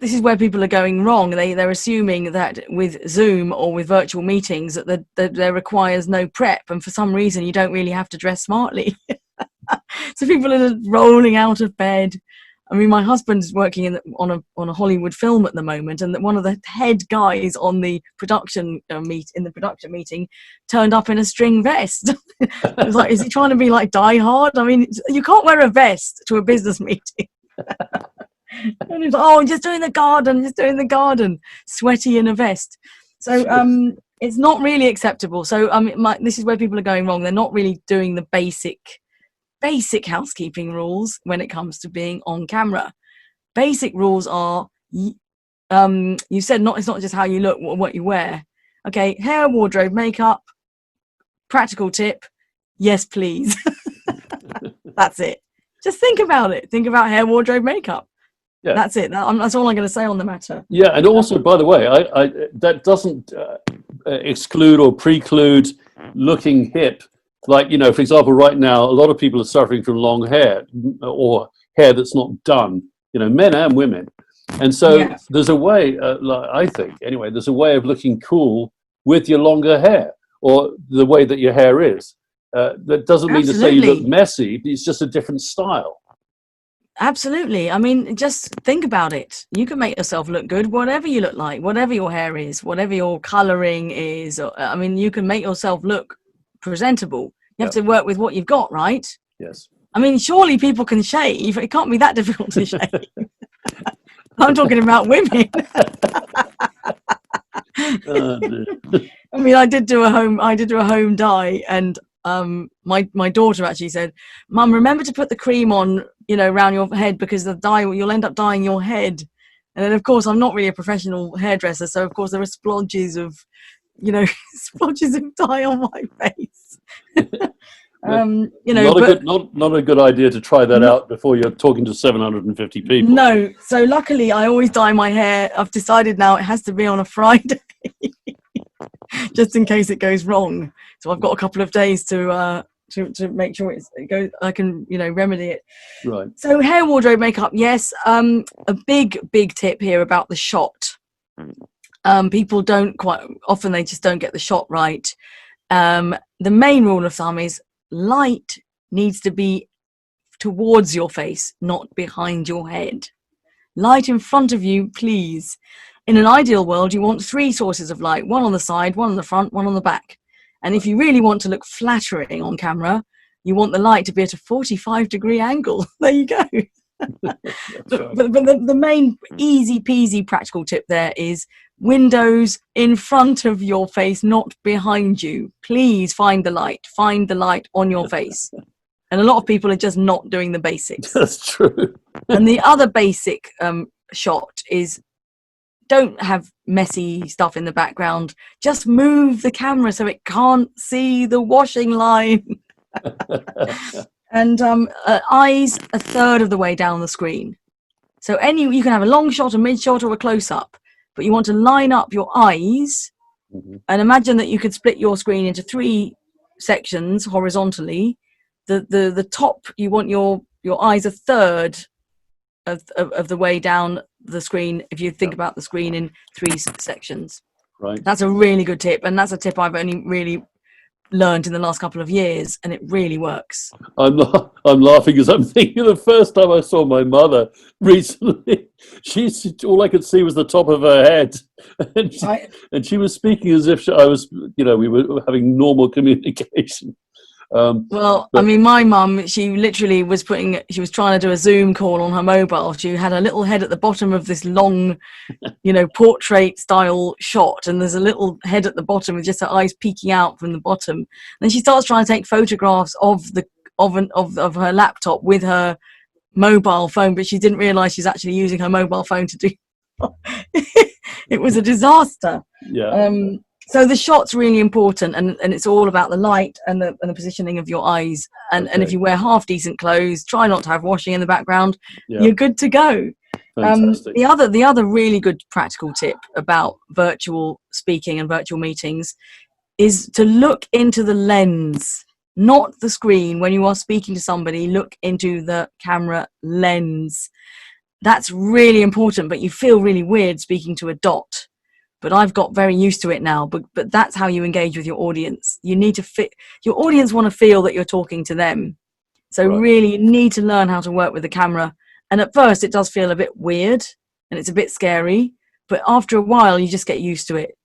this is where people are going wrong. They're assuming that with Zoom or with virtual meetings that there requires no prep, and for some reason you don't really have to dress smartly. So people are rolling out of bed. I mean, my husband's working on a Hollywood film at the moment, and one of the head guys on the production meeting turned up in a string vest. I was like, is he trying to be like Die Hard? I mean, you can't wear a vest to a business meeting. And he's like, oh, I'm just doing the garden, sweaty in a vest. So it's not really acceptable. So this is where people are going wrong. They're not really doing the basic housekeeping rules when it comes to being on camera. Basic rules are, you said it's not just how you look, what you wear. Okay, hair, wardrobe, makeup. Practical tip, yes, please. That's it. Just think about it. Think about hair, wardrobe, makeup. Yeah. That's it. That's all I'm going to say on the matter. Yeah, and also, by the way, that doesn't exclude or preclude looking hip. Like, for example, right now, a lot of people are suffering from long hair or hair that's not done, men and women. And so there's a way, I think, anyway, there's a way of looking cool with your longer hair or the way that your hair is. That doesn't mean to say you look messy. It's just a different style. Absolutely. I mean, just think about it. You can make yourself look good, whatever you look like, whatever your hair is, whatever your colouring is. You can make yourself look presentable. You have to work with what you've got, right? Yes. I mean, surely people can shave. It can't be that difficult to shave. I'm talking about women. I mean, I did do a home dye, and my daughter actually said, "Mum, remember to put the cream on, around your head, because the dye, you'll end up dyeing your head." And then, of course, I'm not really a professional hairdresser, so of course there are splodges of dye on my face. Not a good idea to try that out before you're talking to 750 people. No, so luckily I always dye my hair. I've decided now it has to be on a Friday, just in case it goes wrong. So I've got a couple of days to make sure it goes. I can remedy it. Right. So hair, wardrobe, makeup. Yes. A big tip here about the shot. People don't quite often, they just don't get the shot right. The main rule of thumb is light needs to be towards your face, not behind your head. Light in front of you, please. In an ideal world, you want 3 sources of light, one on the side, one on the front, one on the back. And if you really want to look flattering on camera, you want the light to be at a 45-degree angle. There you go. But the main easy peasy practical tip there is windows in front of your face, not behind you. Please find the light on your face. And a lot of people are just not doing the basics. That's true. And the other basic shot is, don't have messy stuff in the background. Just move the camera so it can't see the washing line. And eyes a third of the way down the screen. So you can have a long shot, a mid shot, or a close up, but you want to line up your eyes. And imagine that you could split your screen into 3 sections horizontally. The top, you want your eyes a third of the way down the screen. If you think about the screen in 3 sections, right? That's a really good tip, and that's a tip I've only really learned in the last couple of years, and it really works. I'm laughing because I'm thinking the first time I saw my mother recently, all I could see was the top of her head, and she was speaking as if I was, we were having normal communication. I mean, my mum, she literally was trying to do a Zoom call on her mobile. She had a little head at the bottom of this long, portrait style shot, and there's a little head at the bottom with just her eyes peeking out from the bottom. And then she starts trying to take photographs of her laptop with her mobile phone, but she didn't realise she's actually using her mobile phone to do. It was a disaster. Yeah. So the shot's really important, and it's all about the light and the positioning of your eyes. And if you wear half decent clothes, try not to have washing in the background. Yeah. You're good to go. The other really good practical tip about virtual speaking and virtual meetings is to look into the lens, not the screen. When you are speaking to somebody, look into the camera lens. that's really important, but you feel really weird speaking to a dot. But I've got very used to it now. But that's how you engage with your audience. You need to fit, your audience want to feel that you're talking to them. So Right. really you need to learn how to work with the camera. And at first it does feel a bit weird and it's a bit scary, but after a while you just get used to it.